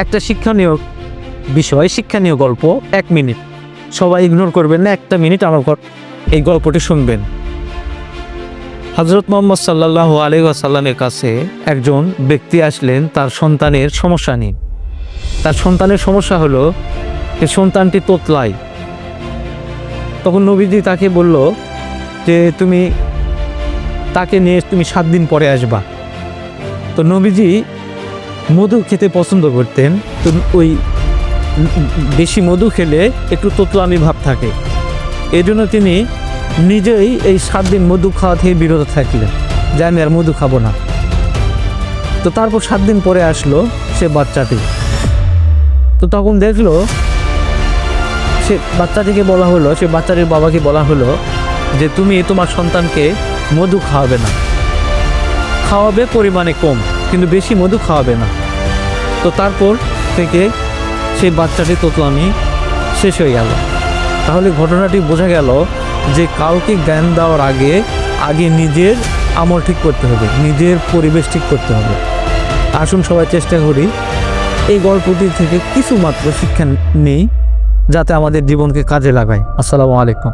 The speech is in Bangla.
একটা শিক্ষণীয় বিষয়, শিক্ষণীয় গল্প, 1 মিনিট, সবাই ইগনোর করবেন না, 1 মিনিট আমার এই গল্পটি শুনবেন। হযরত মুহাম্মদ সাল্লাল্লাহু আলাইহি ওয়াসাল্লামের কাছে একজন ব্যক্তি আসলেন তার সন্তানের সমস্যা নিয়ে। তার সন্তানের সমস্যা হলো যে সন্তানটি তোতলায়। তখন নবীজি তাকে বলল যে তুমি তাকে নিয়ে 7 দিন পরে আসবা। তো নবীজি মধু খেতে পছন্দ করতেন, তো ওই বেশি মধু খেলে একটু তোতলামি ভাব থাকে, এই জন্য তিনি নিজেই এই 7 দিন মধু খাওয়া থেকে বিরত থাকলেন, যে আমি আর মধু খাবো না। তো তারপর 7 দিন পরে আসলো সে বাচ্চাটি। তো তখন দেখলো সে বাচ্চাটিকে বলা হলো, সে বাচ্চাটির বাবাকে বলা হলো যে তুমি তোমার সন্তানকে মধু খাওয়াবে না, খাওয়াবে পরিমাণে কম, কিন্তু বেশি মধু খাওয়াবে না। তো তারপর থেকে সেই বাচ্চাটি তোতলামি শেষ হয়ে গেল। তাহলে ঘটনাটি বোঝা গেল যে কাউকে জ্ঞান দেওয়ার আগে নিজের আমল ঠিক করতে হবে, নিজের পরিবেশ ঠিক করতে হবে। আসুন সবাই চেষ্টা করি এই গল্পটি থেকে কিছু মাত্র শিক্ষা নেই, যাতে আমাদের জীবনকে কাজে লাগায়। আসসালামু আলাইকুম।